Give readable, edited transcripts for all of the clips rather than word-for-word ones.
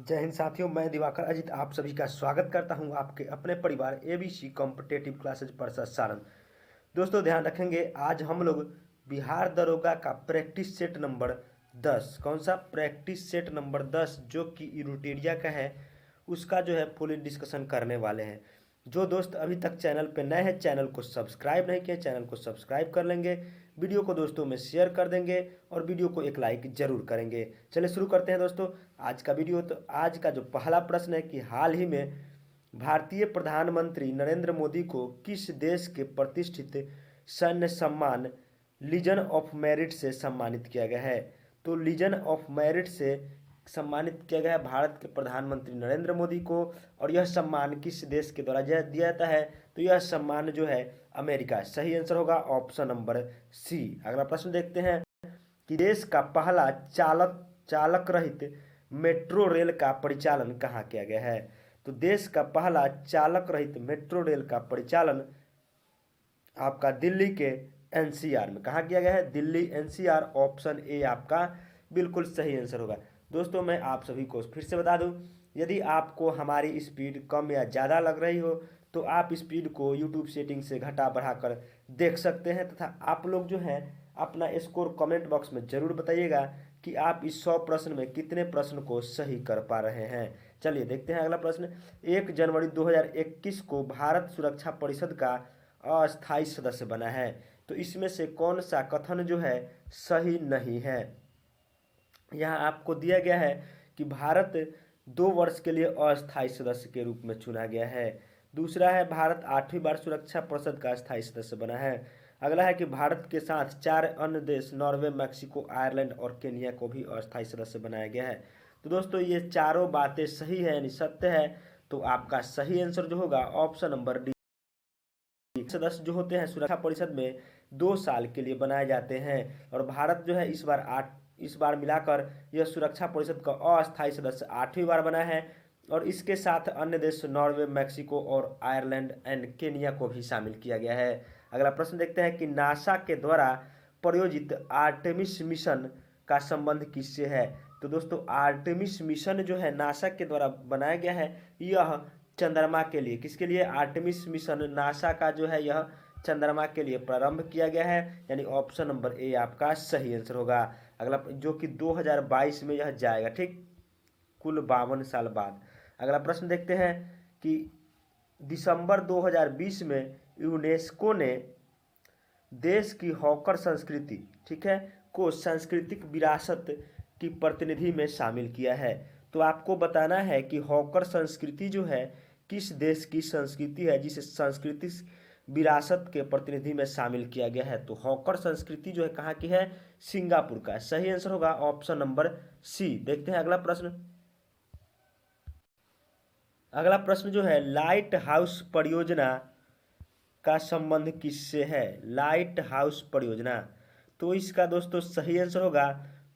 जय हिंद साथियों, मैं दिवाकर अजित आप सभी का स्वागत करता हूं आपके अपने परिवार एबीसी कॉम्पिटेटिव क्लासेज पर सारण। दोस्तों ध्यान रखेंगे, आज हम लोग बिहार दरोगा का प्रैक्टिस सेट नंबर 10, कौन सा प्रैक्टिस सेट नंबर 10 जो कि यूटेरिया का है, उसका जो है फुल डिस्कशन करने वाले हैं। जो दोस्त अभी तक चैनल पे नए हैं, चैनल को सब्सक्राइब नहीं किए, चैनल को सब्सक्राइब कर लेंगे, वीडियो को दोस्तों में शेयर कर देंगे और वीडियो को एक लाइक जरूर करेंगे। चलिए शुरू करते हैं दोस्तों आज का वीडियो। तो आज का जो पहला प्रश्न है कि हाल ही में भारतीय प्रधानमंत्री नरेंद्र मोदी को किस देश के प्रतिष्ठित सैन्य सम्मान लीजन ऑफ मेरिट से सम्मानित किया गया है? तो लीजन ऑफ मेरिट से सम्मानित किया गया है भारत के प्रधानमंत्री नरेंद्र मोदी को। और यह सम्मान किस देश के द्वारा दिया जाता है? तो यह सम्मान जो है अमेरिका। सही आंसर होगा ऑप्शन नंबर सी। अगला प्रश्न देखते हैं कि देश का पहला चालक रहित मेट्रो रेल का परिचालन कहाँ किया गया है? तो देश का पहला चालक रहित मेट्रो रेल का परिचालन आपका दिल्ली के एनसीआर में कहाँ किया गया है? दिल्ली एनसीआर, ऑप्शन ए आपका बिल्कुल सही आंसर होगा। दोस्तों मैं आप सभी को फिर से बता दूं, यदि आपको हमारी स्पीड कम या ज़्यादा लग रही हो तो आप स्पीड को यूट्यूब सेटिंग से घटा बढ़ाकर देख सकते हैं, तथा आप लोग जो है अपना स्कोर कमेंट बॉक्स में ज़रूर बताइएगा कि आप इस 100 प्रश्न में कितने प्रश्न को सही कर पा रहे हैं। चलिए देखते हैं अगला प्रश्न। 1 जनवरी 2021 को भारत सुरक्षा परिषद का अस्थायी सदस्य बना है, तो इसमें से कौन सा कथन जो है सही नहीं है? यहाँ आपको दिया गया है कि भारत 2 वर्ष के लिए अस्थायी सदस्य के रूप में चुना गया है। दूसरा है भारत 8वीं बार सुरक्षा परिषद का स्थायी सदस्य बना है। अगला है कि भारत के साथ 4 अन्य देश नॉर्वे, मैक्सिको, आयरलैंड और केनिया को भी अस्थायी सदस्य बनाया गया है। तो दोस्तों ये चारों बातें सही है यानी सत्य है, तो आपका सही आंसर जो होगा ऑप्शन नंबर डी। सदस्य जो होते हैं सुरक्षा परिषद में 2 साल के लिए बनाए जाते हैं और भारत जो है इस बार मिलाकर यह सुरक्षा परिषद का अस्थायी सदस्य 8वीं बार बना है। और इसके साथ अन्य देश नॉर्वे, मैक्सिको और आयरलैंड एंड केनिया को भी शामिल किया गया है। अगला प्रश्न देखते हैं कि नासा के द्वारा प्रायोजित आर्टेमिस मिशन का संबंध किससे है? तो दोस्तों आर्टेमिस मिशन जो है नासा के द्वारा बनाया गया है, यह चंद्रमा के लिए, किसके लिए? आर्टेमिस मिशन नासा का जो है यह चंद्रमा के लिए प्रारंभ किया गया है, यानी ऑप्शन नंबर ए आपका सही आंसर होगा। अगला जो कि 2022 में यह जाएगा, ठीक, कुल 52 साल बाद। अगला प्रश्न देखते हैं कि दिसंबर 2020 में यूनेस्को ने देश की हॉकर संस्कृति, ठीक है, को सांस्कृतिक विरासत की प्रतिनिधि में शामिल किया है। तो आपको बताना है कि हॉकर संस्कृति जो है किस देश की संस्कृति है जिसे सांस्कृतिक विरासत के प्रतिनिधि में शामिल किया गया है? तो हॉकर संस्कृति जो है कहाँ की है? सिंगापुर का। सही आंसर होगा ऑप्शन नंबर सी। देखते हैं अगला प्रश्न। अगला प्रश्न जो है लाइट हाउस परियोजना का संबंध किससे है? लाइट हाउस परियोजना, तो इसका दोस्तों सही आंसर होगा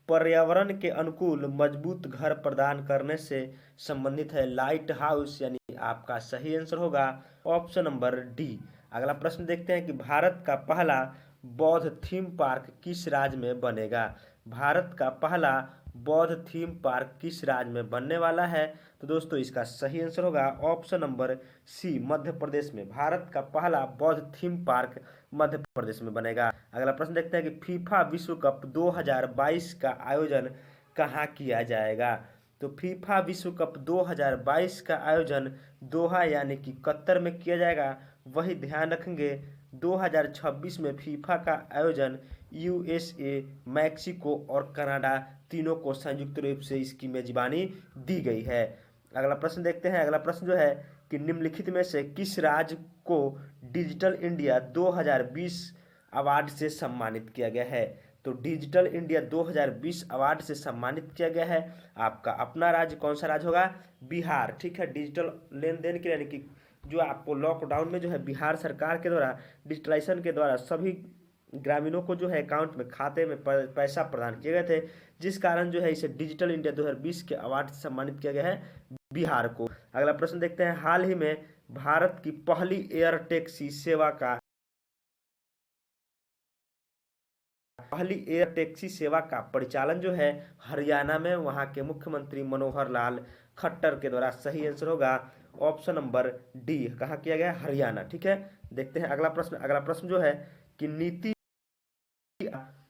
पर्यावरण के अनुकूल मजबूत घर प्रदान करने से संबंधित है लाइट हाउस, यानी आपका सही आंसर होगा ऑप्शन नंबर डी। अगला प्रश्न देखते हैं कि भारत का पहला बौद्ध थीम पार्क किस राज्य में बनेगा? भारत का पहला बौद्ध थीम पार्क किस राज्य में बनने वाला है? तो दोस्तों इसका सही आंसर होगा option number C, Madhya Pradesh में। भारत का पहला बौद्ध थीम पार्क मध्य प्रदेश में बनेगा। अगला प्रश्न देखते हैं कि फीफा विश्व कप 2022 का आयोजन कहाँ किया जाएगा? तो फीफा विश्व कप 2022 का आयोजन दोहा यानी कि कतर में किया जाएगा। वही ध्यान रखेंगे 2026 में फीफा का आयोजन यूएसए, मैक्सिको और कनाडा तीनों को संयुक्त रूप से इसकी मेजबानी दी गई है। अगला प्रश्न देखते हैं। अगला प्रश्न जो है कि निम्नलिखित में से किस राज्य को डिजिटल इंडिया 2020 अवार्ड से सम्मानित किया गया है? तो डिजिटल इंडिया 2020 अवार्ड से सम्मानित किया गया है आपका अपना राज्य, कौन सा राज्य होगा? बिहार, ठीक है। डिजिटल लेन देन के यानी कि जो आपको लॉकडाउन में जो है बिहार सरकार के द्वारा डिजिटलाइजेशन के द्वारा सभी ग्रामीणों को जो है अकाउंट में, खाते में पैसा प्रदान किए गए थे, जिस कारण जो है इसे डिजिटल इंडिया 2020 के अवार्ड से सम्मानित किया गया है बिहार को। अगला प्रश्न देखते हैं। हाल ही में भारत की पहली एयर टैक्सी सेवा का परिचालन जो है हरियाणा में वहां के मुख्यमंत्री मनोहर लाल खट्टर के द्वारा। सही आंसर होगा ऑप्शन नंबर डी, कहाँ किया गया? हरियाणा। ठीक है, देखते हैं अगला प्रश्न। अगला प्रश्न जो है कि नीति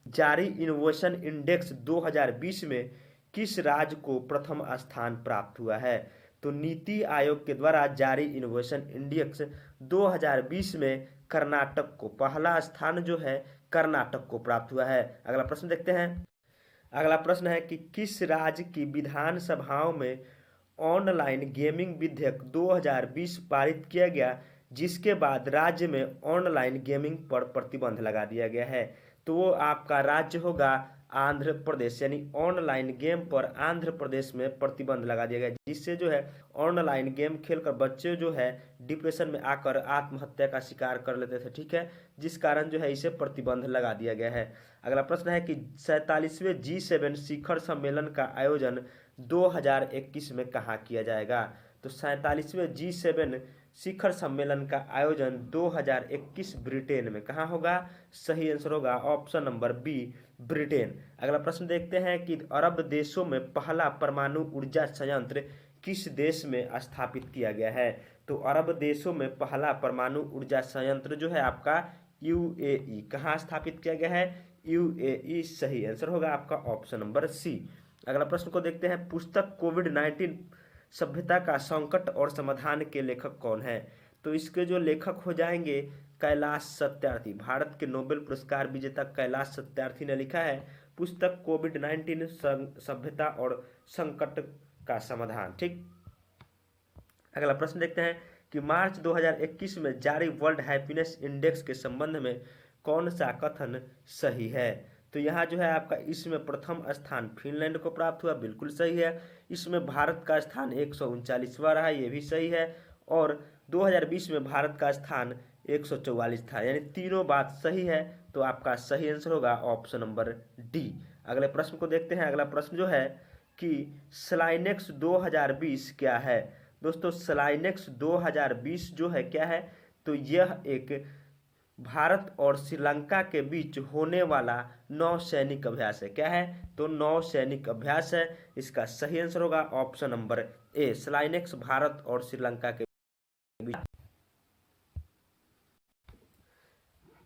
जारी इनोवेशन इंडेक्स 2020 में किस राज्य को प्रथम स्थान प्राप्त हुआ है? तो नीति आयोग के द्वारा जारी इनोवेशन इंडेक्स 2020 में कर्नाटक को, पहला स्थान जो है कर्नाटक को प्राप्त हुआ है। अगला प्रश्न देखते हैं। अगला प्रश्न है कि किस राज्य की विधानसभाओं में ऑनलाइन गेमिंग विधेयक 2020 पारित किया गया, जिसके बाद राज्य में ऑनलाइन गेमिंग पर प्रतिबंध लगा दिया गया है? तो वो आपका राज्य होगा आंध्र प्रदेश, यानी ऑनलाइन गेम पर आंध्र प्रदेश में प्रतिबंध लगा दिया गया, जिससे जो है ऑनलाइन गेम खेलकर बच्चे जो है डिप्रेशन में आकर आत्महत्या का शिकार कर लेते थे। ठीक है, जिस कारण जो है इसे प्रतिबंध लगा दिया गया है। अगला प्रश्न है कि 47वें G7 शिखर सम्मेलन का आयोजन 2021 में कहाँ किया जाएगा? तो 47वें G7 शिखर सम्मेलन का आयोजन 2021 ब्रिटेन में कहाँ होगा? सही आंसर होगा ऑप्शन नंबर बी, ब्रिटेन। अगला प्रश्न देखते हैं कि अरब देशों में पहला परमाणु ऊर्जा संयंत्र किस देश में स्थापित किया गया है? तो अरब देशों में पहला परमाणु ऊर्जा संयंत्र जो है आपका यूएई, कहाँ स्थापित किया गया है? यूएई। सही आंसर होगा आपका ऑप्शन नंबर सी। अगला प्रश्न को देखते हैं। पुस्तक कोविड-19 सभ्यता का संकट और समाधान के लेखक कौन है? तो इसके जो लेखक हो जाएंगे कैलाश सत्यार्थी। भारत के नोबेल पुरस्कार विजेता कैलाश सत्यार्थी ने लिखा है पुस्तक कोविड-19 सभ्यता और संकट का समाधान। ठीक, अगला प्रश्न देखते हैं कि मार्च 2021 में जारी वर्ल्ड हैप्पीनेस इंडेक्स के संबंध में कौन सा कथन सही है? तो यहाँ जो है आपका इसमें प्रथम स्थान फिनलैंड को प्राप्त हुआ, बिल्कुल सही है। इसमें भारत का स्थान 139वां रहा, ये भी सही है। और 2020 में भारत का स्थान 144 था, यानी तीनों बात सही है। तो आपका सही आंसर होगा ऑप्शन नंबर डी। अगले प्रश्न को देखते हैं। अगला प्रश्न जो है कि स्लाइनेक्स 2020 क्या है? दोस्तों स्लाइनेक्स 2020 जो है क्या है? तो यह एक भारत और श्रीलंका के बीच होने वाला नौ सैनिक अभ्यास है। क्या है? तो नौ सैनिक अभ्यास है। इसका सही आंसर होगा option number A, SLINEX Bharat और श्रीलंका के बीच।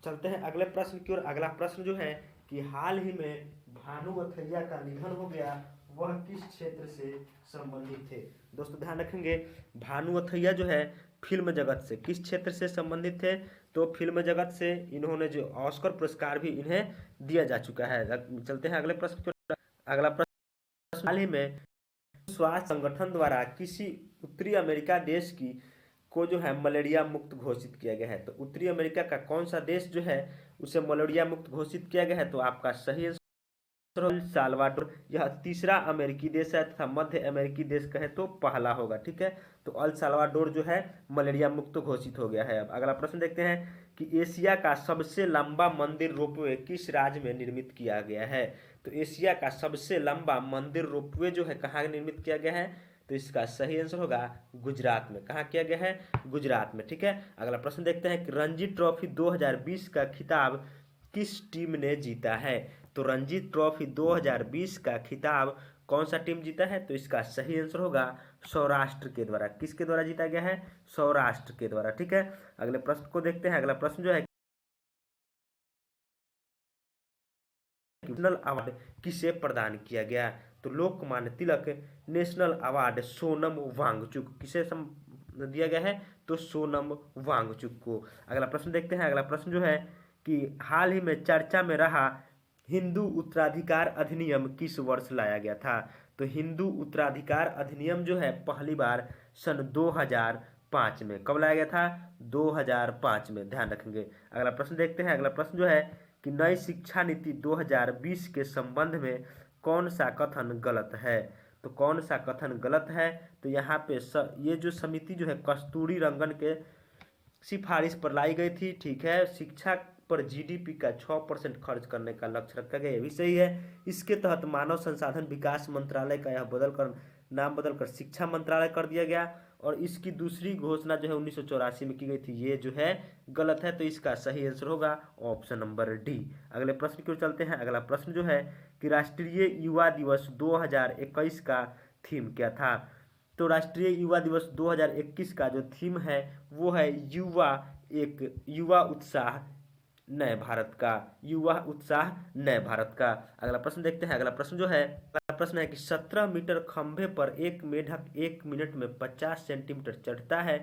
चलते हैं अगले प्रश्न की ओर। अगला प्रश्न जो है कि हाल ही में भानु अथैया का निधन हो गया, वह किस क्षेत्र से संबंधित थे? दोस्तों ध्यान रखेंगे, भानु अथैया जो है फिल्म जगत से, किस क्षेत्र से संबंधित थे? तो फिल्म जगत से। इन्होंने जो ऑस्कर पुरस्कार भी इन्हें दिया जा चुका है। चलते हैं अगले प्रश्न की। अगला प्रश्न, हाल ही में स्वास्थ्य संगठन द्वारा किसी उत्तरी अमेरिका देश की को जो है मलेरिया मुक्त घोषित किया गया है? तो उत्तरी अमेरिका का कौन सा देश जो है उसे मलेरिया मुक्त घोषित किया गया है? तो आपका सही अल साल्वाडोर। यह तीसरा अमेरिकी देश है तथा मध्य अमेरिकी देश कहे तो पहला होगा। ठीक है, तो अल साल्वाडोर जो है मलेरिया मुक्त घोषित हो गया है। अब अगला प्रश्न देखते हैं कि एशिया का सबसे लंबा मंदिर रोपवे किस राज्य में निर्मित किया गया है? तो एशिया का सबसे लंबा मंदिर रोपवे जो है कहाँ निर्मित किया गया है? तो इसका सही आंसर होगा गुजरात में। कहाँ किया गया है? गुजरात में। ठीक है, अगला प्रश्न देखते हैं कि रणजी ट्रॉफी 2020 का खिताब किस टीम ने जीता है? तो रणजी ट्रॉफी 2020 का खिताब कौन सा टीम जीता है? तो इसका सही आंसर होगा सौराष्ट्र के द्वारा। किसके द्वारा जीता गया है? सौराष्ट्र के द्वारा। ठीक है, अगले प्रश्न को देखते हैं। अगला प्रश्न जो है नेशनल अवार्ड किसे प्रदान किया गया? तो लोकमान्य तिलक नेशनल अवार्ड सोनम वांगचुक किसे दिया गया है? तो सोनम वांगचुक को। अगला प्रश्न देखते हैं। अगला प्रश्न जो है कि हाल ही में चर्चा में रहा हिंदू उत्तराधिकार अधिनियम किस वर्ष लाया गया था? तो हिंदू उत्तराधिकार अधिनियम जो है पहली बार सन 2005 में। कब लाया गया था? 2005 में, ध्यान रखेंगे। अगला प्रश्न देखते हैं। अगला प्रश्न जो है कि नई शिक्षा नीति 2020 के संबंध में कौन सा कथन गलत है? तो कौन सा कथन गलत है? तो यहाँ पे ये जो समिति जो है कस्तूरी रंगन के सिफारिश पर लाई गई थी। ठीक है, शिक्षा पर जीडीपी का 6% खर्च करने का लक्ष्य रखा गया, ये भी सही है। इसके तहत मानव संसाधन विकास मंत्रालय का यह नाम बदलकर शिक्षा मंत्रालय कर दिया गया। और इसकी दूसरी घोषणा जो है 1984 में की गई थी, ये जो है गलत है। तो इसका सही आंसर होगा ऑप्शन नंबर डी। अगले प्रश्न की ओर चलते हैं। अगला प्रश्न जो है कि राष्ट्रीय युवा दिवस 2021 का थीम क्या था? तो राष्ट्रीय युवा दिवस 2021 का जो थीम है वो है युवा उत्साह नए भारत का, युवा उत्साह नए भारत का। अगला प्रश्न देखते हैं। अगला प्रश्न जो है, अगला प्रश्न है कि 17 मीटर खंभे पर एक मेढक 1 मिनट में 50 सेंटीमीटर चढ़ता है,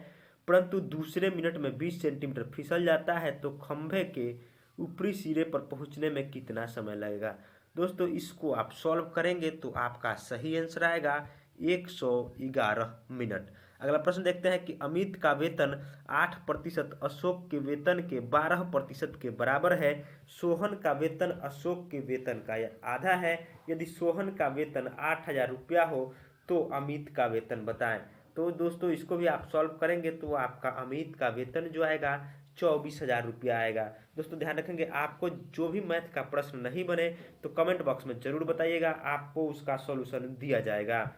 परंतु दूसरे मिनट में 20 सेंटीमीटर फिसल जाता है, तो खंभे के ऊपरी सिरे पर पहुंचने में कितना समय लगेगा। दोस्तों इसको आप सॉल्व करेंगे तो आपका सही आंसर आएगा 111 मिनट। अगला प्रश्न देखते हैं कि अमित का वेतन 8%, अशोक के वेतन के 12% के बराबर है। सोहन का वेतन अशोक के वेतन का आधा है। यदि सोहन का वेतन 8,000 रुपया हो तो अमित का वेतन बताएं। तो दोस्तों इसको भी आप सॉल्व करेंगे तो आपका अमित का वेतन जो आएगा 24,000 रुपया आएगा। दोस्तों ध्यान रखेंगे, आपको जो भी मैथ का प्रश्न नहीं बने तो कमेंट बॉक्स में जरूर बताइएगा, आपको उसका सॉल्यूशन दिया जाएगा।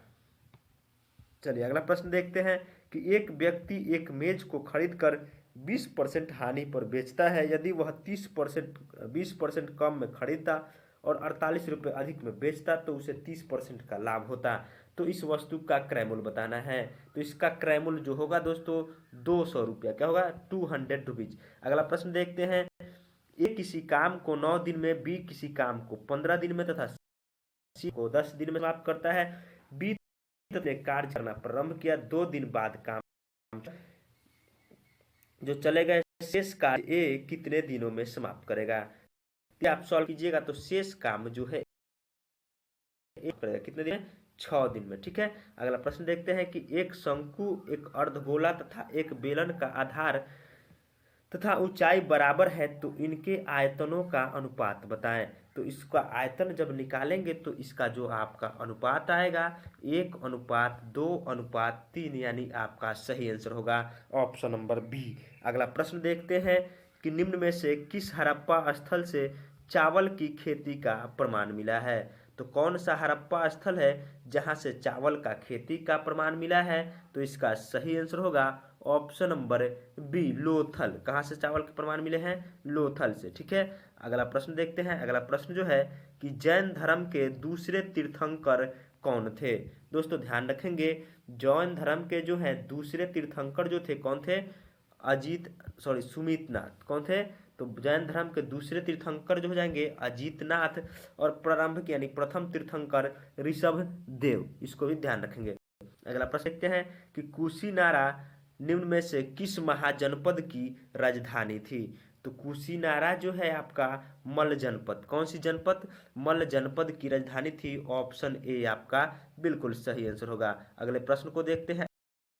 चलिए अगला प्रश्न देखते हैं कि एक व्यक्ति एक मेज को खरीदकर 20% हानि पर बेचता है। यदि वह 20% कम में खरीदता और 48 रुपये अधिक में बेचता तो उसे 30% का लाभ होता। तो इस वस्तु का क्रय मूल्य बताना है। तो इसका क्रय मूल्य जो होगा दोस्तों 200 रुपया, क्या होगा 200 रुपीज। अगला प्रश्न देखते हैं, ए किसी काम को 9 दिन में, बी किसी काम को 15 दिन में तथा सी को 10 दिन में समाप्त करता है। बी ने कार्य करना प्रारंभ किया, 2 दिन बाद काम जो चलेगा, शेष कार्य ए कितने दिनों में समाप्त करेगा। आप सॉल्व कीजिएगा तो शेष काम जो है करेगा कितने दिन में, 6 दिन में। ठीक है, अगला प्रश्न देखते हैं कि एक शंकु, एक अर्धगोला तथा एक बेलन का आधार तथा ऊंचाई बराबर है, तो इनके आयतनों का अनुपात बताएं। तो इसका आयतन जब निकालेंगे तो इसका जो आपका अनुपात आएगा 1:2:3, यानी आपका सही आंसर होगा ऑप्शन नंबर बी। अगला प्रश्न देखते हैं कि निम्न में से किस हड़प्पा स्थल से चावल की खेती का प्रमाण मिला है। तो कौन सा हड़प्पा स्थल है जहां से चावल का खेती का प्रमाण मिला है। तो इसका सही आंसर होगा ऑप्शन नंबर बी, लोथल। कहाँ से चावल के प्रमाण मिले हैं, लोथल से। ठीक है, अगला प्रश्न देखते हैं। अगला प्रश्न जो है कि जैन धर्म के दूसरे तीर्थंकर कौन थे। दोस्तों ध्यान रखेंगे, जैन धर्म के जो है दूसरे तीर्थंकर जो थे कौन थे, सुमितनाथ। कौन थे, तो जैन धर्म के दूसरे तीर्थंकर जो हो जाएंगे अजीतनाथ, और प्रारंभिक यानी प्रथम तीर्थंकर ऋषभ देव। इसको भी ध्यान रखेंगे। अगला प्रश्न देखते हैं कि कुशीनारा निम्न में से किस महाजनपद की राजधानी थी। तो कुशीनारा जो है आपका मल्ल जनपद, कौन सी जनपद, मल्ल जनपद की राजधानी थी। ऑप्शन ए आपका बिल्कुल सही आंसर होगा। अगले प्रश्न को देखते हैं।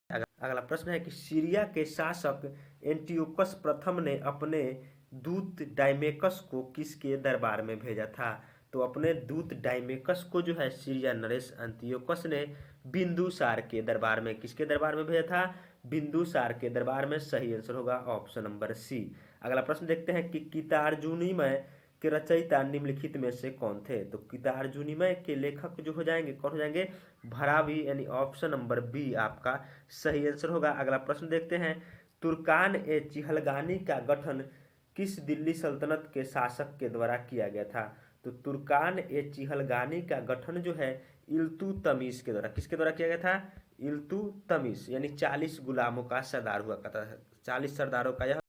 अगला प्रश्न है कि सीरिया के शासक एंटियोकस प्रथम ने अपने दूत डायमेकस को किसके दरबार में भेजा था। तो अपने दूत डायमेकस को जो है सीरिया नरेश एंटियोकस ने बिंदुसार के दरबार में, किसके दरबार में भेजा था, बिंदुसार के दरबार में। सही आंसर होगा ऑप्शन नंबर सी। अगला प्रश्न देखते हैं कि कितार्जुनीमय के रचयिता निम्नलिखित में से कौन थे। तो कितार्जुनीमय के लेखक जो हो जाएंगे कौन हो जाएंगे, भरावी, यानी ऑप्शन नंबर बी आपका सही आंसर होगा। अगला प्रश्न देखते हैं, तुर्कान ए चिहलगानी का गठन किस दिल्ली सल्तनत के शासक के द्वारा किया गया था। तो तुर्कान ए चिहलगानी का गठन जो है इल्तुतमिश के द्वारा, किसके द्वारा किया गया था, इल्तुतमिश, यानी 40 गुलामों का सरदार हुआ करता था, 40 सरदारों का यह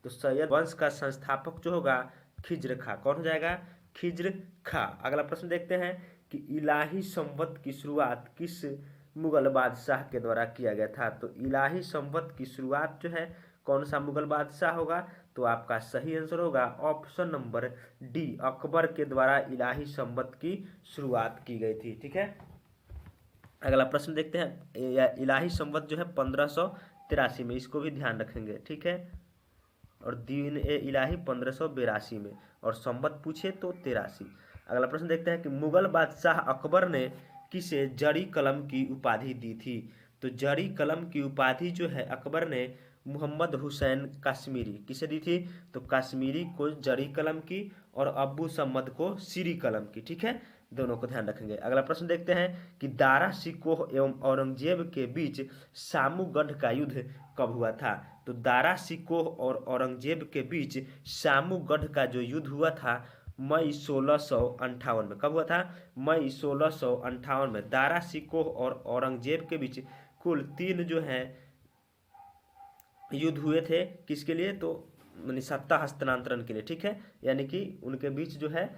तो सैयद वंश का संस्थापक जो होगा खिज्र खा, कौन हो जाएगा, खिज्र खा। अगला प्रश्न देखते हैं कि इलाही संवत की शुरुआत किस मुगल बादशाह के द्वारा किया गया था। तो इलाही संवत की शुरुआत जो है कौन सा मुगल बादशाह होगा। तो आपका सही आंसर होगा ऑप्शन नंबर डी, अकबर के द्वारा इलाही संवत की शुरुआत की गई थी। ठीक है, अगला प्रश्न देखते हैं, इलाही संवत जो है 1583 में, इसको भी ध्यान रखेंगे। ठीक है, और दीन ए इलाही 1582 में, और संवत पूछे तो 83। अगला प्रश्न देखते हैं कि मुगल बादशाह अकबर ने किसे जरी कलम की उपाधि दी थी। तो जरी कलम की उपाधि जो है अकबर ने मोहम्मद हुसैन काश्मीरी, किसे दी थी, तो काश्मीरी को जरी कलम की और अब्बू सम्मद को सीरी कलम की। ठीक है, दोनों को ध्यान रखेंगे। अगला प्रश्न देखते हैं कि दारा शिकोह एवं औरंगजेब के बीच सामूगढ़ का युद्ध कब हुआ था। तो दारा शिकोह और औरंगजेब के बीच सामूगढ़ का जो युद्ध हुआ था मई 1658 में। कब हुआ था? मई 1658 में। दारा शिकोह और औरंगजेब के बीच कुल 3 जो है युद्ध हुए थे। किसके लिए? तो यानी सत्ता हस्तांतरण के लिए, ठीक है। यानी कि उनके बीच जो है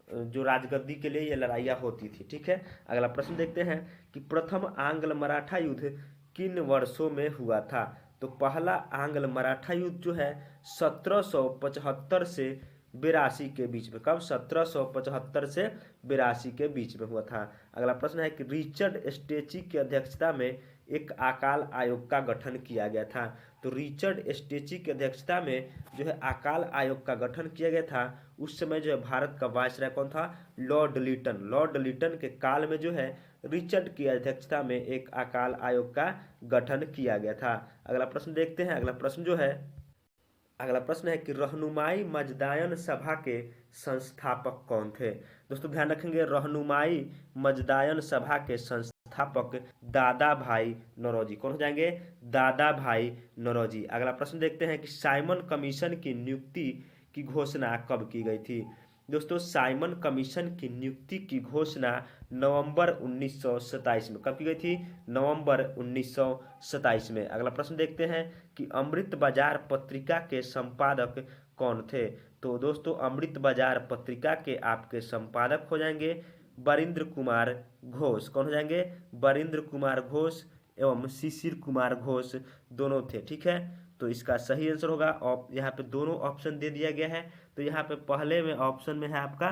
जो राजगद्दी के लिए ये लड़ाइयाँ होती थी, ठीक है। अगला प्रश्न देखते हैं कि प्रथम आंग्ल मराठा युद्ध किन वर्षों में हुआ था? तो पहला आंग्ल मराठा युद्ध जो है 1775 से 82 के बीच में। कब? 1775 से 82 के बीच में हुआ था। अगला प्रश्न है कि रिचर्ड स्टेची की अध्यक्षता में एक अकाल आयोग का गठन किया गया था। तो रिचर्ड स्टेची की अध्यक्षता में जो है अकाल आयोग का गठन किया गया था। उस समय जो है भारत का वायसराय कौन था? लॉर्ड लिटन। लॉर्ड लिटन के काल में जो है रिचर्ड की अध्यक्षता में एक अकाल आयोग का गठन किया गया था। अगला प्रश्न देखते हैं। अगला प्रश्न है कि रहनुमाई मजदायन सभा के संस्थापक कौन थे? दोस्तों ध्यान रखेंगे, रहनुमाई मजदायन सभा के संस्थापक दादा भाई नौरोजी। कौन हो जाएंगे? दादा भाई नौरोजी। अगला प्रश्न देखते हैं कि साइमन कमीशन की नियुक्ति की घोषणा कब की गई थी? दोस्तों साइमन कमीशन की नियुक्ति की घोषणा नवंबर 1927 में। कब की गई थी? नवंबर 1927 में। अगला प्रश्न देखते हैं कि अमृत बाजार पत्रिका के संपादक कौन थे? तो दोस्तों अमृत बाजार पत्रिका के आपके संपादक हो जाएंगे बरिंद्र कुमार घोष। कौन हो जाएंगे? बरिंद्र कुमार घोष एवं शिशिर कुमार घोष दोनों थे, ठीक है। तो इसका सही आंसर होगा, और यहाँ पे दोनों ऑप्शन दे दिया गया है। तो यहाँ पे पहले में ऑप्शन में है आपका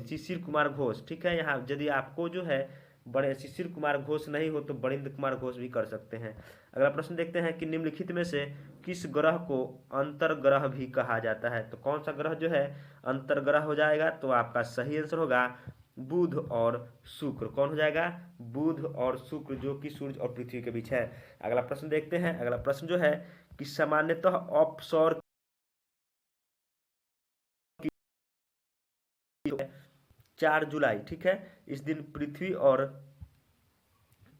शिशिर कुमार घोष, ठीक है। यहाँ यदि आपको जो है बड़े शिशिर कुमार घोष नहीं हो तो बरिंद्र कुमार घोष भी कर सकते हैं। अगला प्रश्न देखते हैं कि निम्नलिखित में से किस ग्रह को अंतर्ग्रह भी कहा जाता है? तो कौन सा ग्रह जो है अंतर्ग्रह हो जाएगा? तो आपका सही आंसर होगा बुध और शुक्र। कौन हो जाएगा? बुध और शुक्र, जो कि सूर्य और पृथ्वी के बीच है। अगला प्रश्न देखते हैं। अगला प्रश्न जो है कि सामान्यतः ऑफशोर 4 जुलाई, ठीक है। इस दिन पृथ्वी और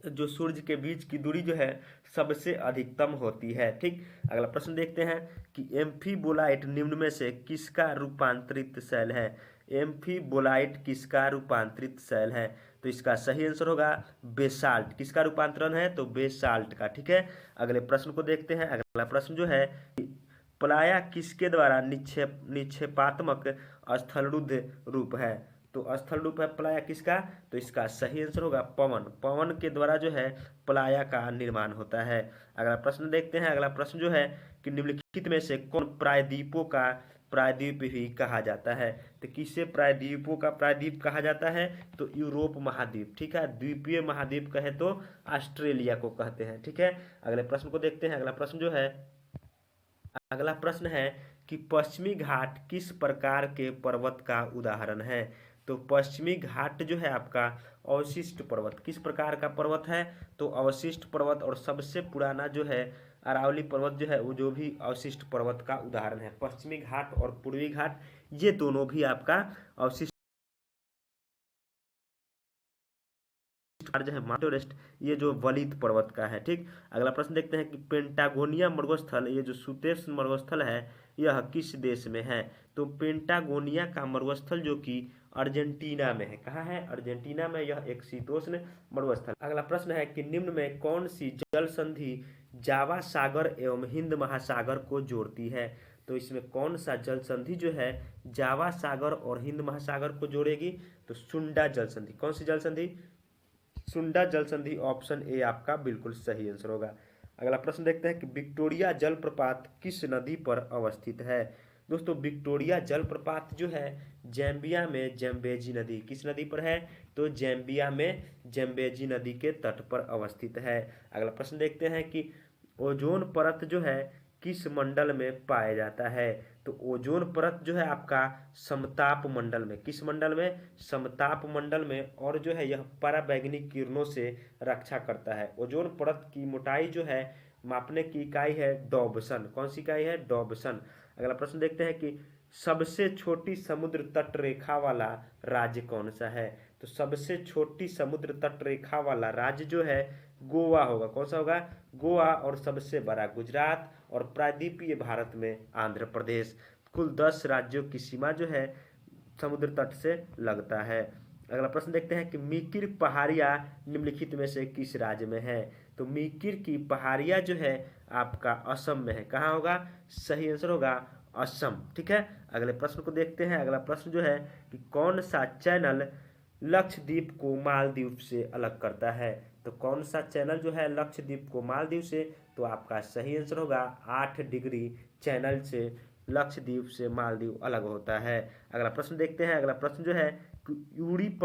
जो सूर्य के बीच की दूरी जो है सबसे अधिकतम होती है, ठीक। अगला प्रश्न देखते हैं कि एम्फीबोलाइट निम्न में से किसका रूपांतरित शैल है? एम्फीबोलाइट किसका रूपांतरित शैल है? तो इसका सही आंसर होगा बेसाल्ट। किसका रूपांतरण है? तो बेसाल्ट का, ठीक है। अगले प्रश्न को देखते हैं। अगला प्रश्न जो है प्लाया किसके द्वारा निक्षेपात्मक स्थलरुद्ध रूप है? तो स्थल रूप है प्लाया किसका? तो इसका सही आंसर होगा पवन। पवन के द्वारा जो है प्लाया का निर्माण होता है। अगला प्रश्न देखते हैं। अगला प्रश्न जो है कि निम्नलिखित में से कौन प्रायद्वीपों का प्रायद्वीप भी कहा जाता है? तो किसे प्रायद्वीपों का प्रायद्वीप कहा जाता है? तो यूरोप महाद्वीप, ठीक है। द्वीपीय महाद्वीप कहे तो ऑस्ट्रेलिया को कहते हैं, ठीक है। अगले प्रश्न को देखते हैं। अगला प्रश्न है कि पश्चिमी घाट किस प्रकार के पर्वत का उदाहरण है? तो पश्चिमी घाट जो है आपका अवशिष्ट पर्वत। किस प्रकार का पर्वत है? तो अवशिष्ट पर्वत। और सबसे पुराना जो है अरावली पर्वत जो है वो जो भी अवशिष्ट पर्वत का उदाहरण है। पश्चिमी घाट और पूर्वी घाट ये दोनों भी आपका अवशिष्ट जो है माउंट एवरेस्ट ये जो वलित पर्वत का है, ठीक। अगला प्रश्न देखते हैं कि पेंटागोनिया मरुस्थल, ये जो सुतेश मरुस्थल है यह किस देश में है? तो पेंटागोनिया का मरुस्थल जो कि अर्जेंटीना में है। कहाँ है? अर्जेंटीना में। यह एक शीतोष्ण मरुस्थल। अगला प्रश्न है कि निम्न में कौन सी जल संधि जावा सागर एवं हिंद महासागर को जोड़ती है? तो इसमें कौन सा जल संधि जो है जावा सागर और हिंद महासागर को जोड़ेगी? तो सुंडा जल संधि। कौन सी जल संधि? सुंडा जल संधि। ऑप्शन ए आपका बिल्कुल सही आंसर होगा। अगला प्रश्न देखते हैं कि विक्टोरिया जलप्रपात किस नदी पर अवस्थित है? दोस्तों विक्टोरिया जलप्रपात जो है जैम्बिया में जैम्बेजी नदी, किस नदी पर है? तो जैम्बिया में जैम्बेजी नदी के तट पर अवस्थित है। अगला प्रश्न देखते हैं कि ओजोन परत जो है किस मंडल में पाया जाता है? तो ओजोन परत जो है आपका समताप मंडल में। किस मंडल में? समताप मंडल में। और जो है यह पराबैंगनी किरणों से रक्षा करता है। ओजोन परत की मोटाई जो है मापने की इकाई है डॉबसन। कौन सी इकाई है? डॉबसन। अगला प्रश्न देखते हैं कि सबसे छोटी समुद्र तट रेखा वाला राज्य कौन सा है? तो सबसे छोटी समुद्र तट रेखा वाला राज्य जो है गोवा होगा। कौन सा होगा? गोवा। और सबसे बड़ा गुजरात। और प्रायद्वीपीय भारत में आंध्र प्रदेश। कुल 10 राज्यों की सीमा जो है समुद्र तट से लगता है। अगला प्रश्न देखते हैं कि मीकिर पहाड़ियाँ निम्नलिखित में से किस राज्य में है। तो मीकिर की पहाड़ियाँ जो है आपका असम में है। कहाँ होगा? सही आंसर होगा असम। ठीक है, अगले प्रश्न को देखते हैं। अगला प्रश्न जो है कि कौन सा चैनल लक्षद्वीप को मालदीव से अलग करता है। तो कौन सा चैनल जो है लक्षद्वीप को मालदीव से, तो आपका सही आंसर होगा 8 डिग्री चैनल से लक्षद्वीप से मालदीव अलग होता है। अगला प्रश्न देखते हैं। अगला प्रश्न जो है यूरी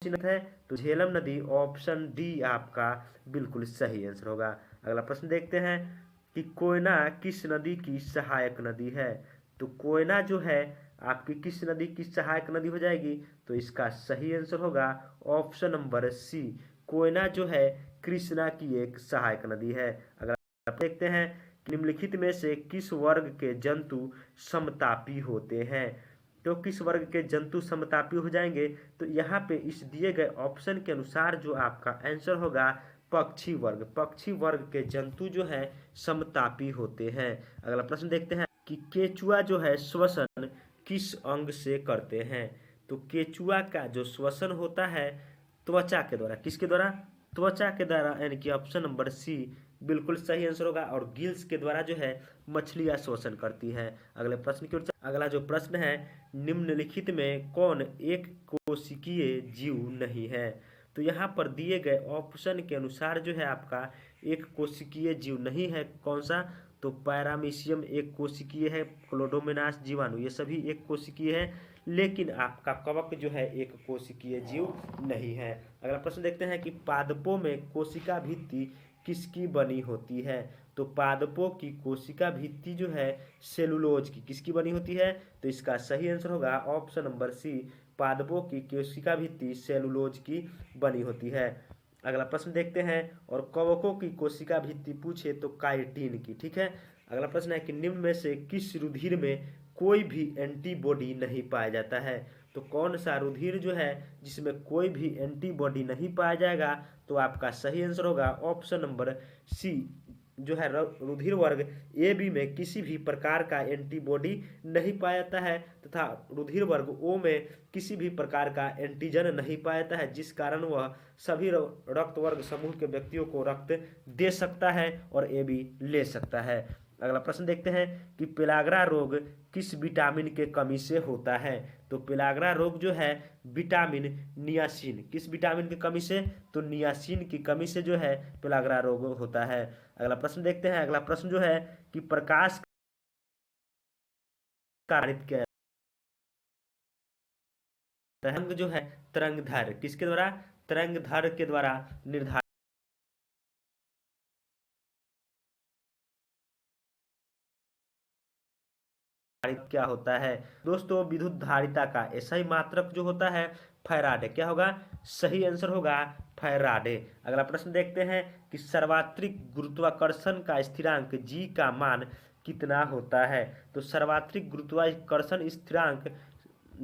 है, तो झेलम नदी ऑप्शन डी आपका बिल्कुल सही आंसर होगा। अगला प्रश्न देखते हैं कि कोयना किस नदी की सहायक नदी है। तो कोयना जो है आपकी किस नदी की सहायक नदी हो जाएगी, तो इसका सही आंसर होगा ऑप्शन नंबर सी, कोयना जो है कृष्णा की एक सहायक नदी है। अगर आप देखते हैं निम्नलिखित में से किस वर्ग के जंतु समतापी होते हैं। तो किस वर्ग के जंतु समतापी हो जाएंगे, तो यहाँ पे इस दिए गए ऑप्शन के अनुसार जो आपका आंसर होगा पक्षी वर्ग, पक्षी वर्ग के जंतु जो है समतापी होते हैं। अगला प्रश्न देखते हैं कि केचुआ जो है श्वसन किस अंग से करते हैं। तो केचुआ का जो श्वसन होता है त्वचा के द्वारा, किसके द्वारा? त्वचा के द्वारा, यानी कि ऑप्शन नंबर सी बिल्कुल सही आंसर होगा। और गिल्स के द्वारा जो है मछलियां श्वसन करती है। अगले प्रश्न की ओर अगला जो प्रश्न है, निम्नलिखित में कौन एक कोशिकीय जीव नहीं है। तो यहाँ पर दिए गए ऑप्शन के अनुसार जो है आपका एक कोशिकीय जीव नहीं है। कौन सा? तो पैरामीशियम एक कोशिकीय है, क्लोडोमोनास जीवाणु ये सभी एक कोशिकीय है, लेकिन आपका कवक जो है एक कोशिकीय जीव नहीं है। अगला प्रश्न देखते हैं कि पादपों में कोशिका भित्ति किसकी बनी होती है। तो पादपों की कोशिका भित्ति जो है सेलुलोज की, किसकी बनी होती है, तो इसका सही आंसर होगा ऑप्शन नंबर सी, पादपों की कोशिका भित्ति सेलुलोज की बनी होती है। अगला प्रश्न देखते हैं, और कवकों की कोशिका भित्ति पूछे तो काइटिन की। ठीक है, अगला प्रश्न है कि निम्न में से किस रुधिर में कोई भी एंटीबॉडी नहीं पाया जाता है। तो कौन सा रुधिर जो है जिसमें कोई भी एंटीबॉडी नहीं पाया जाएगा, तो आपका सही आंसर होगा ऑप्शन नंबर सी जो है रुधिर वर्ग ए बी में किसी भी प्रकार का एंटीबॉडी नहीं पाया जाता है, तथा रुधिर वर्ग ओ में किसी भी प्रकार का एंटीजन नहीं पाया जाता है, जिस कारण वह सभी रक्त वर्ग समूह के व्यक्तियों को रक्त दे सकता है और ए बी ले सकता है। अगला प्रश्न देखते हैं कि पेलाग्रा रोग किस विटामिन के कमी से होता है। तो पेलाग्रा रोग जो है विटामिन नियासिन, किस विटामिन की कमी से, तो नियासिन की कमी से जो है पेलाग्रा रोग होता है। अगला प्रश्न देखते हैं। अगला प्रश्न जो है कि प्रकाश कारित क्या तरंग जो है तरंगधर किसके द्वारा, तरंगधर के द्वारा निर्धारित क्या होता है। दोस्तों विद्युत धारिता का SI मात्रक जो होता है फैराडे, क्या होगा? सही आंसर होगा फैराडे। अगला प्रश्न देखते हैं कि सर्वात्रिक गुरुत्वाकर्षण का स्थिरांक G का मान कितना होता है। तो सर्वात्रिक गुरुत्वाकर्षण स्थिरांक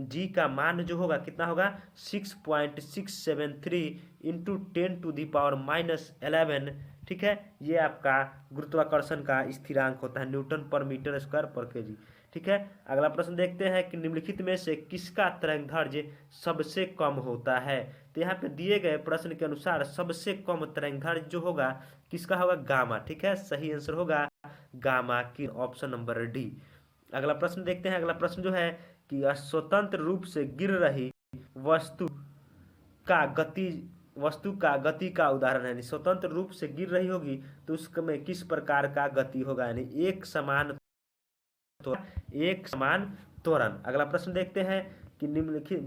G का मान जो होगा कितना होगा? 6.673 इंटू 10⁻⁻11। ठीक है, ये आपका गुरुत्वाकर्षण का स्थिरांक होता है, न्यूटन पर मीटर स्क्वायर पर केजी। ठीक है, अगला प्रश्न देखते हैं कि निम्नलिखित में से किसका तरंगदैर्घ्य सबसे कम होता है। तो यहाँ पे दिए गए प्रश्न के अनुसार सबसे कम तरंगदैर्घ्य जो होगा किसका होगा? गामा। ठीक है, सही आंसर होगा गामा की, ऑप्शन नंबर डी। अगला प्रश्न देखते हैं। अगला प्रश्न जो है कि स्वतंत्र रूप से गिर रही वस्तु का गति का उदाहरण है। स्वतंत्र रूप से गिर रही होगी तो उसमें किस प्रकार का गति होगा, यानी एक समान त्वरण। अगला प्रश्न देखते हैं कि निम्नलिखित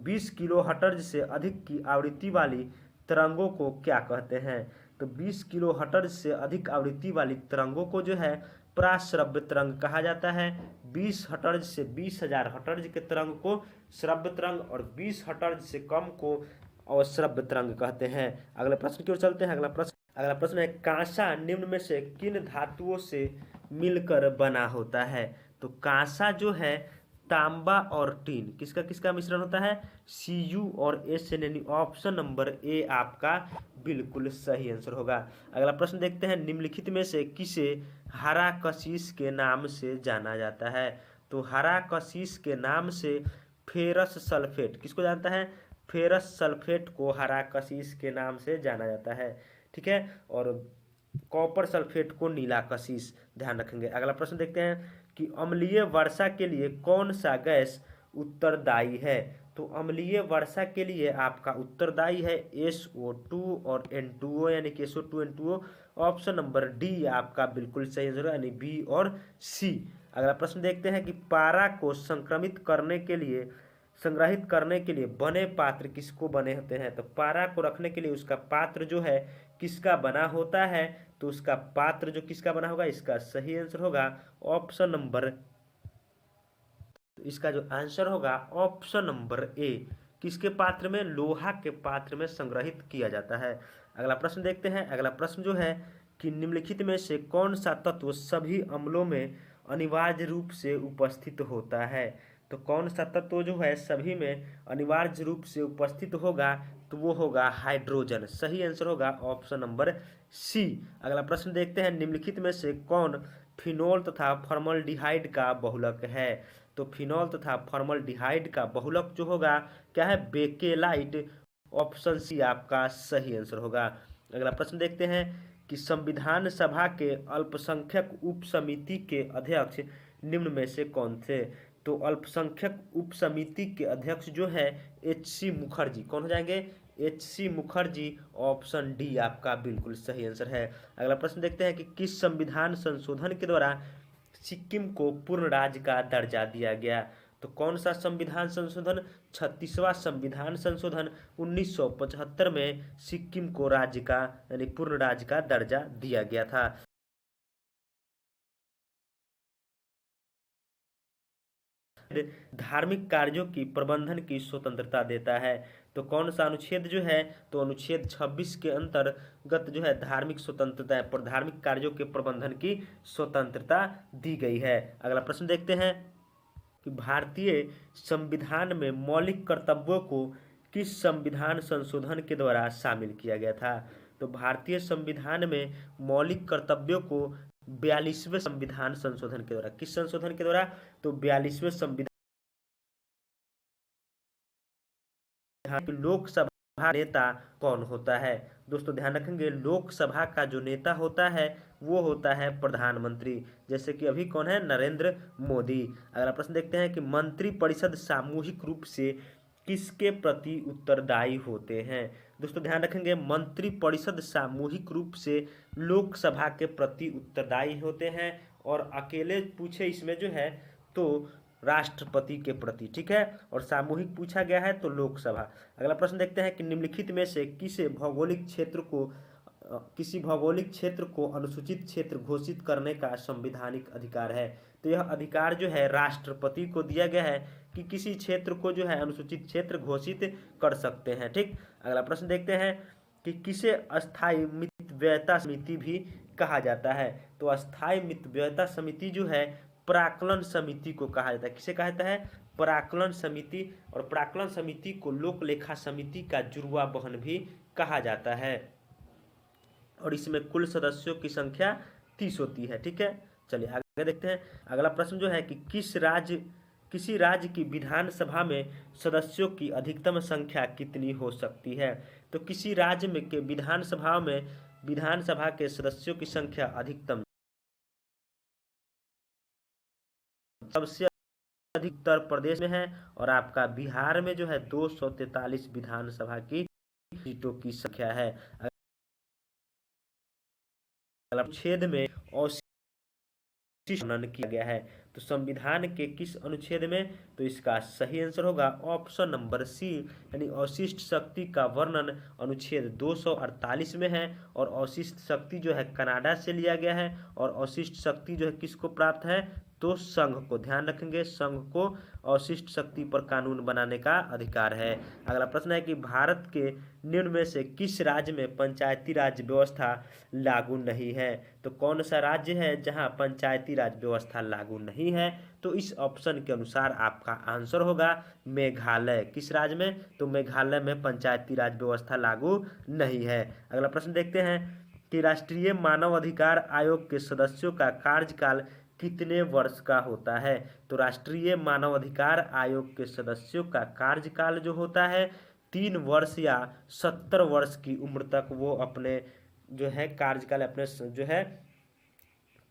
20 किलो हर्ट्ज से अधिक की आवृत्ति वाली तरंगों को क्या कहते हैं। तो 20 किलो हर्ट्ज से अधिक आवृत्ति वाली तरंगों को जो है प्राश्रव्य तरंग कहा जाता है। 20 हर्ट्ज से 20,000 हर्ट्ज के तरंग को श्रव्य तरंग और 20 हर्ट्ज से कम को अश्रव्य तरंग कहते हैं। अगले प्रश्न की ओर चलते हैं। अगला प्रश्न है कांसा निम्न में से किन धातुओं से मिलकर बना होता है। तो कांसा जो है तांबा और टीन, किसका किसका मिश्रण होता है? Cu और SN, यानी ऑप्शन नंबर ए आपका बिल्कुल सही आंसर होगा। अगला प्रश्न देखते हैं, निम्नलिखित में से किसे हरा कशिश के नाम से जाना जाता है? तो हरा कशिश के नाम से फेरस सल्फेट, किसको जानता है? फेरस सल्फेट को हरा कशिश के नाम से जाना जाता है, ठीक है। और कॉपर सल्फेट को नीला कशिश, ध्यान रखेंगे। अगला प्रश्न देखते हैं कि अम्लीय वर्षा के लिए कौन सा गैस उत्तरदायी है? तो अम्लीय वर्षा के लिए आपका उत्तरदायी है SO2 और N2O, यानी कि SO2 N2O। Option number D आपका बिल्कुल सही आंसर है, यानी बी और सी। अगला प्रश्न देखते हैं कि पारा को संग्रहित करने के लिए बने पात्र किसको बने होते हैं? तो पारा को रखने के लिए उसका पात्र जो है किसका बना होता है? तो उसका पात्र जो किसका बना होगा, इसका सही आंसर होगा ऑप्शन नंबर, इसका जो आंसर होगा ऑप्शन नंबर ए। किसके पात्र में? लोहा के पात्र में संग्रहित किया जाता है। अगला प्रश्न देखते हैं। अगला प्रश्न जो है कि निम्नलिखित में से कौन सा तत्व सभी अम्लों में अनिवार्य रूप से उपस्थित होता है? तो कौन सा तत्व जो है सभी में अनिवार्य रूप से उपस्थित होगा? तो वो होगा हाइड्रोजन। सही आंसर होगा ऑप्शन नंबर सी। अगला प्रश्न देखते हैं, निम्नलिखित में से कौन फिनोल तथा फॉर्मल्डिहाइड का बहुलक है? तो फिनोल तथा फॉर्मल्डिहाइड का बहुलक जो होगा क्या है? बेकेलाइट। ऑप्शन सी आपका सही आंसर होगा। अगला प्रश्न देखते हैं कि संविधान सभा के अल्पसंख्यक उप समिति के अध्यक्ष निम्न में से कौन थे? तो अल्पसंख्यक उप समिति के अध्यक्ष जो है HC मुखर्जी। कौन हो जाएंगे? HC मुखर्जी। ऑप्शन डी आपका बिल्कुल सही आंसर है। अगला प्रश्न देखते हैं कि किस संविधान संशोधन के द्वारा सिक्किम को पूर्ण राज्य का दर्जा दिया गया? तो कौन सा संविधान संशोधन? 36वां संविधान संशोधन 1975 में सिक्किम को राज्य का यानी पूर्ण राज्य का दर्जा दिया गया था। धार्मिक कार्यों की प्रबंधन की स्वतंत्रता देता है। तो कौन सा अनुच्छेद जो है? तो अनुच्छेद 26 के अंतर्गत जो है धार्मिक स्वतंत्रता पर धार्मिक कार्यों के प्रबंधन की स्वतंत्रता दी गई है। अगला प्रश्न देखते हैं कि भारतीय संविधान में मौलिक कर्तव्यों को किस संविधान संशोधन के द्वारा शामिल किया गया था? तो भारतीय संविधान में मौलिक कर्तव्यों को 42वें संविधान संशोधन के द्वारा, किस संशोधन के द्वारा? तो 42वें संविधान। लोकसभा नेता कौन होता है? दोस्तों ध्यान रखेंगे, लोकसभा का जो नेता होता है वो होता है प्रधानमंत्री, जैसे कि अभी कौन है? नरेंद्र मोदी। अगला प्रश्न देखते हैं कि मंत्रिपरिषद सामूहिक रूप से किसके प्रति उत्तरदायी होते हैं? दोस्तों ध्यान रखेंगे, मंत्रिपरिषद सामूहिक रूप से लोकसभा के प्रति उत्तरदायी होते हैं, और अकेले पूछे इसमें जो है तो राष्ट्रपति के प्रति, ठीक है। और सामूहिक पूछा गया है तो लोकसभा। अगला प्रश्न देखते हैं कि निम्नलिखित में से किसी भौगोलिक क्षेत्र को अनुसूचित क्षेत्र घोषित करने का संवैधानिक अधिकार है? तो यह अधिकार जो है राष्ट्रपति को दिया गया है कि किसी क्षेत्र को जो है अनुसूचित क्षेत्र घोषित कर सकते हैं, ठीक। अगला प्रश्न देखते हैं कि किसे अस्थायी मितव्ययता समिति भी कहा जाता है? तो अस्थायी मितव्ययता समिति जो है प्राक्कलन समिति को कहा जाता है। किसे कहा जाता है? प्राक्कलन समिति। और प्राक्कलन समिति को लोक लेखा समिति का जुड़वा बहन भी कहा जाता है, और इसमें कुल सदस्यों की संख्या 30 होती है, ठीक है। चलिए आगे देखते हैं। अगला प्रश्न जो है कि किसी राज्य की विधानसभा में सदस्यों की अधिकतम संख्या कितनी हो सकती है? तो किसी राज्य में के विधानसभा के सदस्यों की संख्या अधिकतम, सबसे अधिक उत्तर प्रदेश में है, और आपका बिहार में जो है 243 विधानसभा की सीटों की संख्या है। अनुच्छेद में वर्णन किया गया है, तो संविधान के किस अनुच्छेद में? तो इसका सही आंसर होगा ऑप्शन नंबर सी, यानी अवशिष्ट शक्ति का वर्णन अनुच्छेद 248 में है। और अवशिष्ट शक्ति जो है कनाडा से लिया गया है, और अवशिष्ट शक्ति जो है किसको प्राप्त है? तो संघ को। ध्यान रखेंगे, संघ को अवशिष्ट शक्ति पर कानून बनाने का अधिकार है। अगला प्रश्न है कि भारत के निम्न में से किस राज्य में पंचायती राज व्यवस्था लागू नहीं है? तो कौन सा राज्य है जहां पंचायती राज व्यवस्था लागू नहीं है? तो इस ऑप्शन के अनुसार आपका आंसर होगा मेघालय। किस राज्य में? तो मेघालय में पंचायती राज व्यवस्था लागू नहीं है। अगला प्रश्न देखते हैं कि राष्ट्रीय मानव अधिकार आयोग के सदस्यों का कार्यकाल कितने वर्ष का होता है? तो राष्ट्रीय मानव अधिकार आयोग के सदस्यों का कार्यकाल जो होता है 3 वर्ष या 70 वर्ष की उम्र तक वो अपने जो है कार्यकाल अपने जो है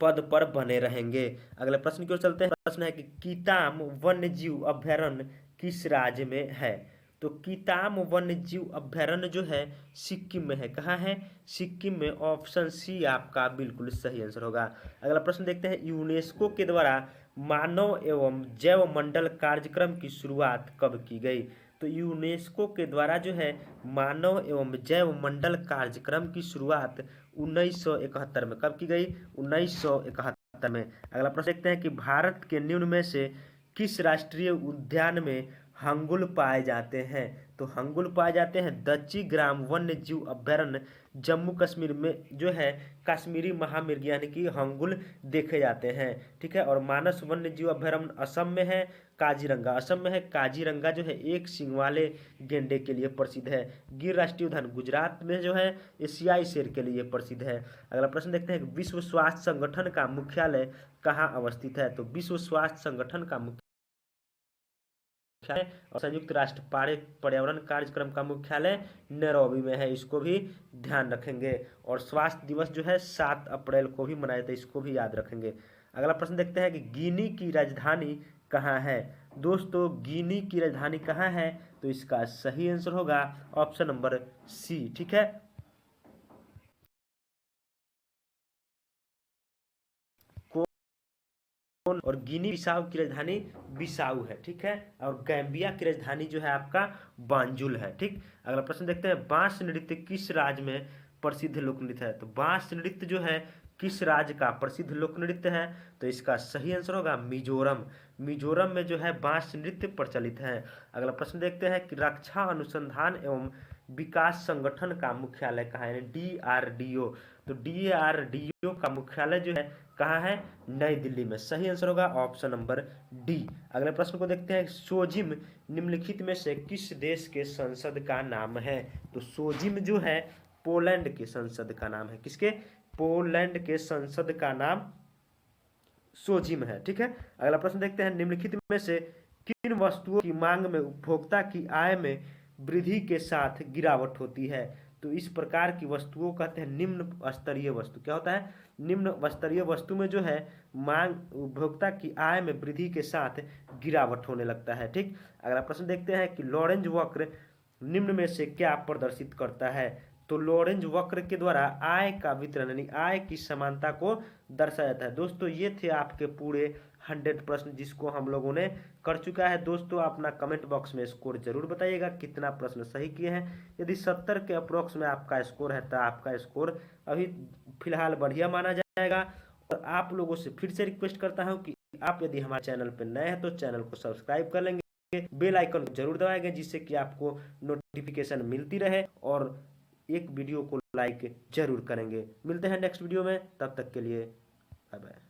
पद पर बने रहेंगे। अगले प्रश्न की ओर चलते हैं। प्रश्न है कि कीताम वन्य जीव अभयारण्य किस राज्य में है? तो कीताम वन्य जीव अभयारण्य जो है सिक्किम में है। कहाँ है? सिक्किम में। ऑप्शन सी आपका बिल्कुल सही आंसर होगा। अगला प्रश्न देखते हैं यूनेस्को के द्वारा मानव एवं जैव मंडल कार्यक्रम की शुरुआत कब की गई? तो यूनेस्को के द्वारा जो है मानव एवं जैव मंडल कार्यक्रम की शुरुआत 1971 में कब की गई? 1971 में। अगला प्रश्न देखते हैं कि भारत के निम्न में से किस राष्ट्रीय उद्यान में हंगुल पाए जाते हैं? तो हंगुल पाए जाते हैं दच्ची ग्राम वन्य जीव अभयारण्य जम्मू कश्मीर में जो है कश्मीरी महामृग यानी कि हंगुल देखे जाते हैं। ठीक है। और मानस वन्य जीव अभयारण्य असम में है। काजीरंगा असम में है। काजीरंगा जो है एक सींग वाले गेंडे के लिए प्रसिद्ध है। गिर राष्ट्रीय उद्यान गुजरात में जो है एशियाई शेर के लिए प्रसिद्ध है। अगला प्रश्न देखते हैं विश्व स्वास्थ्य संगठन का मुख्यालय कहाँ अवस्थित है? तो विश्व स्वास्थ्य संगठन का मुख्यालय और संयुक्त राष्ट्र पर्यावरण कार्यक्रम का मुख्यालय नैरोबी में है। इसको भी ध्यान रखेंगे। और स्वास्थ्य दिवस जो है 7 अप्रैल को भी मनाया जाता है। इसको भी याद रखेंगे। अगला प्रश्न देखते हैं कि गिनी की राजधानी कहाँ है? दोस्तों गिनी की राजधानी कहाँ है? तो इसका सही आंसर होगा ऑप्शन नंबर सी। ठीक है। और गिनी बिसाऊ की राजधानी बिसाऊ है। ठीक है। और गैम्बिया की राजधानी जो है आपका बांजुल है। ठीक। अगला प्रश्न देखते हैं बांस नृत्य किस राज्य में प्रसिद्ध लोक नृत्य है? तो बांस नृत्य जो है किस राज्य का प्रसिद्ध लोक नृत्य है? तो इसका सही आंसर होगा मिजोरम। मिजोरम में जो है बांस नृत्य प्रचलित है। अगला प्रश्न देखते हैं कि रक्षा अनुसंधान एवं विकास संगठन का मुख्यालय कहाँ है? DRDO। तो DRDO का मुख्यालय जो है कहाँ है? नई दिल्ली में। सही आंसर होगा ऑप्शन नंबर डी। अगले प्रश्न को देखते हैं सोजिम निम्नलिखित में से किस देश के संसद का नाम है? तो सोजिम जो है पोलैंड के संसद का नाम है। किसके? पोलैंड के संसद का नाम सोजिम है। ठीक है। अगला प्रश्न देखते हैं निम्नलिखित में से किन वस्तुओं की मांग में उपभोक्ता की आय में वृद्धि के साथ गिरावट होती है? तो इस प्रकार की वस्तुओं कहते हैं निम्न स्तरीय वस्तु। क्या होता है? निम्न स्तरीय वस्तु में जो है मांग उपभोक्ता की आय में वृद्धि के साथ गिरावट होने लगता है। ठीक। अगला प्रश्न देखते हैं कि लॉरेंज वक्र निम्न में से क्या प्रदर्शित करता है? तो लॉरेंज वक्र के द्वारा आय का वितरण यानी आय की समानता को दर्शाया जाता है। दोस्तों ये थे आपके पूरे 100 प्रश्न जिसको हम लोगों ने कर चुका है। दोस्तों अपना कमेंट बॉक्स में स्कोर जरूर बताइएगा कितना प्रश्न सही किए हैं। यदि 70 के अप्रोक्स में आपका स्कोर है तो आपका स्कोर अभी फिलहाल बढ़िया माना जाएगा। और आप लोगों से फिर से रिक्वेस्ट करता हूँ कि आप यदि हमारे चैनल पर नए हैं तो चैनल को सब्सक्राइब कर लेंगे, बेल आइकन जरूर दबाएंगे जिससे कि आपको नोटिफिकेशन मिलती रहे। और एक वीडियो को लाइक जरूर करेंगे। मिलते हैं नेक्स्ट वीडियो में, तब तक के लिए बाय बाय।